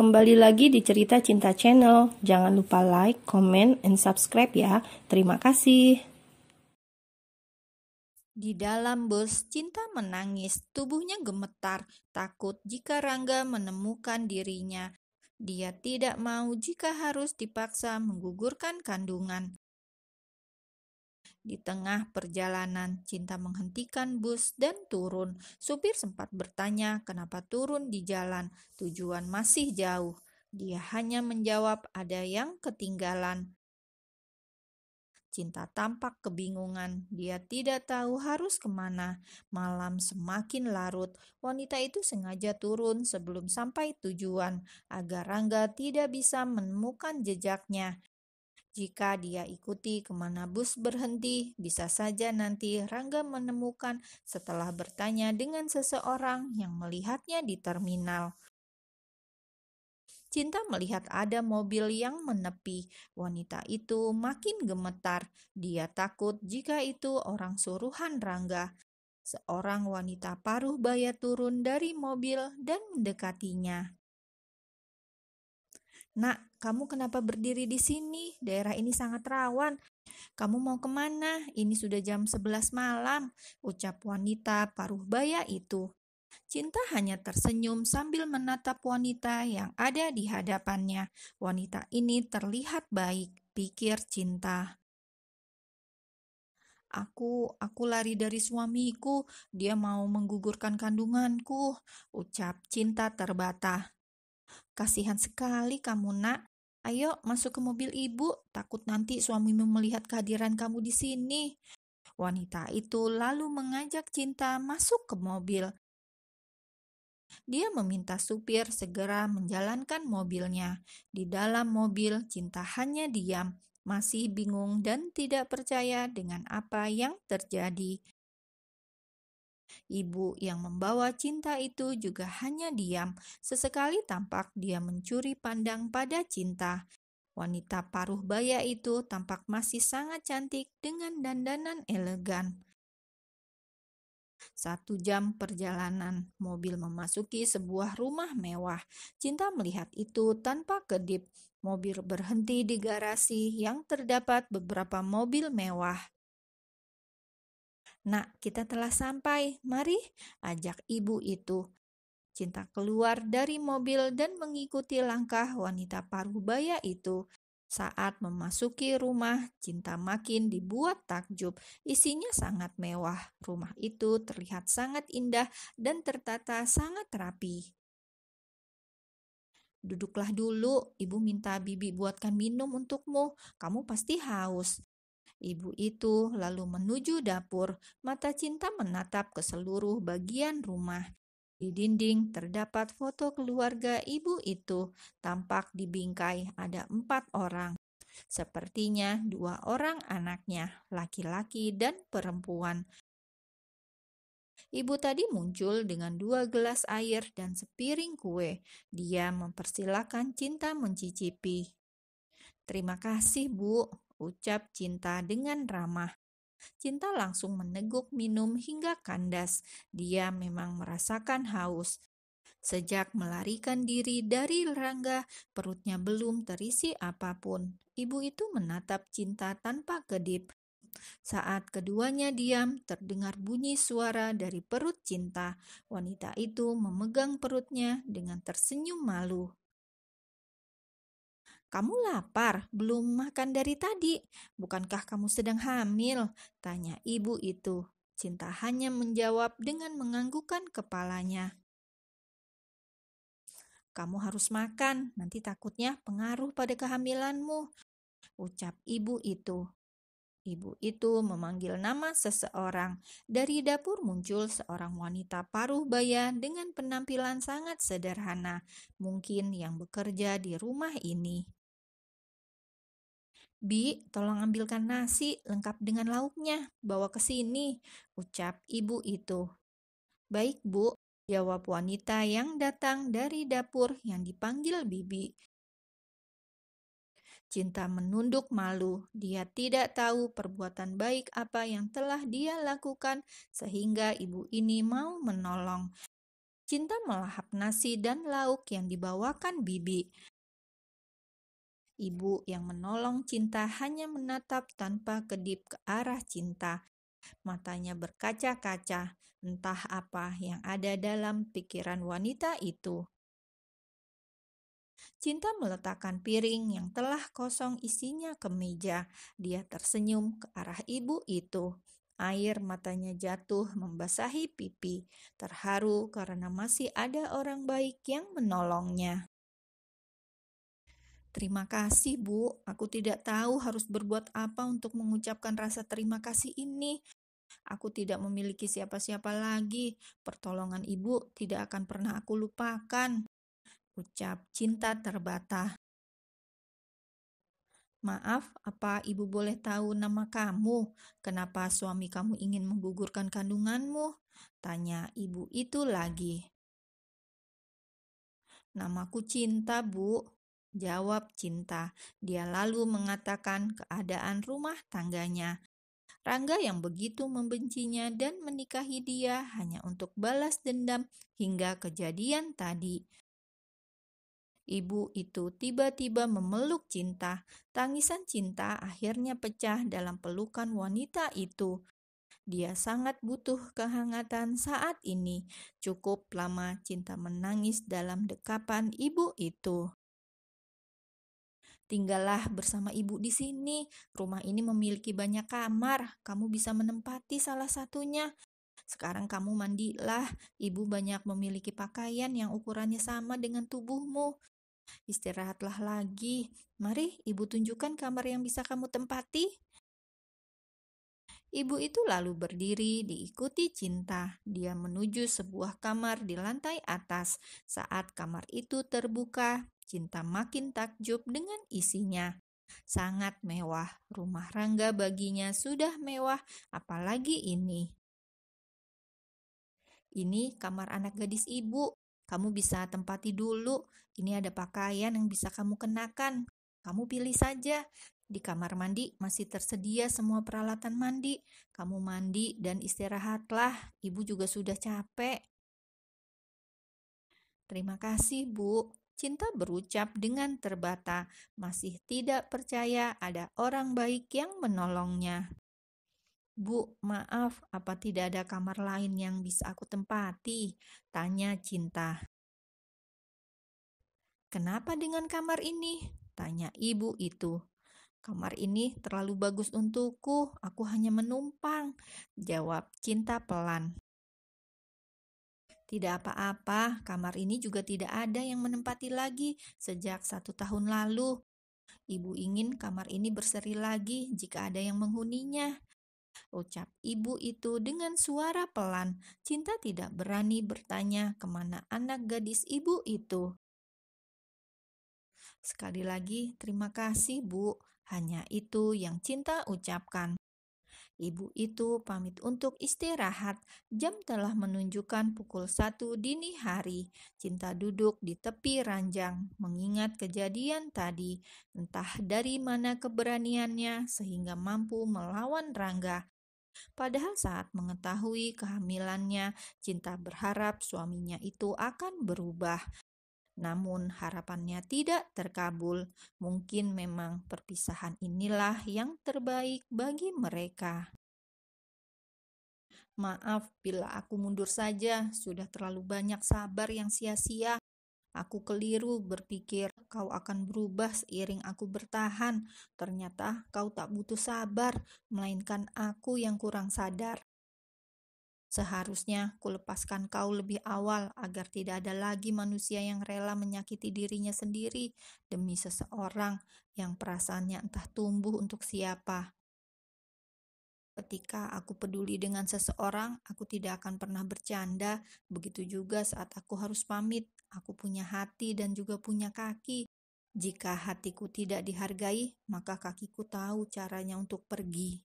Kembali lagi di Cerita Cinta Channel. Jangan lupa like, comment, and subscribe ya. Terima kasih. Di dalam bus, Cinta menangis. Tubuhnya gemetar, takut jika Rangga menemukan dirinya. Dia tidak mau jika harus dipaksa menggugurkan kandungan. Di tengah perjalanan, Cinta menghentikan bus dan turun. Supir sempat bertanya kenapa turun di jalan, tujuan masih jauh. Dia hanya menjawab ada yang ketinggalan. Cinta tampak kebingungan. Dia tidak tahu harus kemana. Malam semakin larut. Wanita itu sengaja turun sebelum sampai tujuan, agar Rangga tidak bisa menemukan jejaknya. Jika dia ikuti kemana bus berhenti, bisa saja nanti Rangga menemukan setelah bertanya dengan seseorang yang melihatnya di terminal. Cinta melihat ada mobil yang menepi. Wanita itu makin gemetar. Dia takut jika itu orang suruhan Rangga. Seorang wanita paruh baya turun dari mobil dan mendekatinya. "Nak, kamu kenapa berdiri di sini? Daerah ini sangat rawan. Kamu mau kemana? Ini sudah jam 11 malam," ucap wanita paruh baya itu. Cinta hanya tersenyum sambil menatap wanita yang ada di hadapannya. Wanita ini terlihat baik, pikir Cinta. Aku lari dari suamiku. Dia mau menggugurkan kandunganku," ucap Cinta terbata. "Kasihan sekali kamu, Nak. Ayo masuk ke mobil ibu, takut nanti suamimu melihat kehadiran kamu di sini." Wanita itu lalu mengajak Cinta masuk ke mobil. Dia meminta supir segera menjalankan mobilnya. Di dalam mobil, Cinta hanya diam, masih bingung dan tidak percaya dengan apa yang terjadi. Ibu yang membawa Cinta itu juga hanya diam. Sesekali tampak dia mencuri pandang pada Cinta. Wanita paruh baya itu tampak masih sangat cantik dengan dandanan elegan. 1 jam perjalanan, mobil memasuki sebuah rumah mewah. Cinta melihat itu tanpa kedip. Mobil berhenti di garasi yang terdapat beberapa mobil mewah. "Nak, kita telah sampai. Mari," ajak ibu itu. Cinta keluar dari mobil dan mengikuti langkah wanita paruh baya itu. Saat memasuki rumah, Cinta makin dibuat takjub. Isinya sangat mewah. Rumah itu terlihat sangat indah dan tertata sangat rapi. "Duduklah dulu, ibu minta bibi buatkan minum untukmu. Kamu pasti haus." Ibu itu lalu menuju dapur. Mata Cinta menatap ke seluruh bagian rumah. Di dinding terdapat foto keluarga ibu itu. Tampak di bingkai ada 4 orang. Sepertinya 2 orang anaknya, laki-laki dan perempuan. Ibu tadi muncul dengan 2 gelas air dan sepiring kue. Dia mempersilahkan Cinta mencicipi. "Terima kasih, Bu," ucap Cinta dengan ramah. Cinta langsung meneguk minum hingga kandas. Dia memang merasakan haus. Sejak melarikan diri dari Rangga, perutnya belum terisi apapun. Ibu itu menatap Cinta tanpa kedip. Saat keduanya diam, terdengar bunyi suara dari perut Cinta. Wanita itu memegang perutnya dengan tersenyum malu. "Kamu lapar? Belum makan dari tadi? Bukankah kamu sedang hamil?" tanya ibu itu. Cinta hanya menjawab dengan menganggukkan kepalanya. "Kamu harus makan, nanti takutnya pengaruh pada kehamilanmu," ucap ibu itu. Ibu itu memanggil nama seseorang. Dari dapur muncul seorang wanita paruh baya dengan penampilan sangat sederhana, mungkin yang bekerja di rumah ini. "Bi, tolong ambilkan nasi lengkap dengan lauknya, bawa ke sini," ucap ibu itu. "Baik, Bu," jawab wanita yang datang dari dapur yang dipanggil Bibi. Cinta menunduk malu. Dia tidak tahu perbuatan baik apa yang telah dia lakukan sehingga ibu ini mau menolong. Cinta melahap nasi dan lauk yang dibawakan bibi. Ibu yang menolong Cinta hanya menatap tanpa kedip ke arah Cinta. Matanya berkaca-kaca, entah apa yang ada dalam pikiran wanita itu. Cinta meletakkan piring yang telah kosong isinya ke meja. Dia tersenyum ke arah ibu itu. Air matanya jatuh membasahi pipi, terharu karena masih ada orang baik yang menolongnya. Terima kasih, Bu. Aku tidak tahu harus berbuat apa untuk mengucapkan rasa terima kasih ini. Aku tidak memiliki siapa-siapa lagi. Pertolongan Ibu tidak akan pernah aku lupakan, ucap Cinta terbata. Maaf, apa Ibu boleh tahu nama kamu? Kenapa suami kamu ingin menggugurkan kandunganmu? Tanya ibu itu lagi. Namaku Cinta, Bu. Jawab Cinta. Dia lalu mengatakan keadaan rumah tangganya. Rangga yang begitu membencinya dan menikahi dia hanya untuk balas dendam hingga kejadian tadi. Ibu itu tiba-tiba memeluk Cinta. Tangisan Cinta akhirnya pecah dalam pelukan wanita itu. Dia sangat butuh kehangatan saat ini. Cukup lama Cinta menangis dalam dekapan ibu itu. Tinggallah bersama ibu di sini. Rumah ini memiliki banyak kamar. Kamu bisa menempati salah satunya. Sekarang kamu mandilah. Ibu banyak memiliki pakaian yang ukurannya sama dengan tubuhmu. Istirahatlah lagi. Mari ibu tunjukkan kamar yang bisa kamu tempati. Ibu itu lalu berdiri diikuti Cinta. Dia menuju sebuah kamar di lantai atas. Saat kamar itu terbuka, Cinta makin takjub dengan isinya. Sangat mewah. Rumah Rangga baginya sudah mewah, apalagi ini. Ini kamar anak gadis ibu. Kamu bisa tempati dulu. Ini ada pakaian yang bisa kamu kenakan. Kamu pilih saja. Di kamar mandi masih tersedia semua peralatan mandi. Kamu mandi dan istirahatlah. Ibu juga sudah capek. Terima kasih, Bu. Cinta berucap dengan terbata. Masih tidak percaya ada orang baik yang menolongnya. Bu, maaf, apa tidak ada kamar lain yang bisa aku tempati? Tanya Cinta. Kenapa dengan kamar ini? Tanya ibu itu. Kamar ini terlalu bagus untukku, aku hanya menumpang, jawab Cinta pelan. Tidak apa-apa, kamar ini juga tidak ada yang menempati lagi sejak 1 tahun lalu. Ibu ingin kamar ini berseri lagi jika ada yang menghuninya, ucap ibu itu dengan suara pelan. Cinta tidak berani bertanya kemana anak gadis ibu itu. Sekali lagi, terima kasih, Bu. Hanya itu yang Cinta ucapkan. Ibu itu pamit untuk istirahat. Jam telah menunjukkan pukul 1 dini hari. Cinta duduk di tepi ranjang, mengingat kejadian tadi. Entah dari mana keberaniannya sehingga mampu melawan Rangga. Padahal saat mengetahui kehamilannya, Cinta berharap suaminya itu akan berubah. Namun harapannya tidak terkabul. Mungkin memang perpisahan inilah yang terbaik bagi mereka. Maaf bila aku mundur saja, sudah terlalu banyak sabar yang sia-sia. Aku keliru berpikir kau akan berubah seiring aku bertahan. Ternyata kau tak butuh sabar, melainkan aku yang kurang sadar. Seharusnya kulepaskan kau lebih awal agar tidak ada lagi manusia yang rela menyakiti dirinya sendiri demi seseorang yang perasaannya entah tumbuh untuk siapa. Ketika aku peduli dengan seseorang, aku tidak akan pernah bercanda. Begitu juga saat aku harus pamit. Aku punya hati dan juga punya kaki. Jika hatiku tidak dihargai, maka kakiku tahu caranya untuk pergi.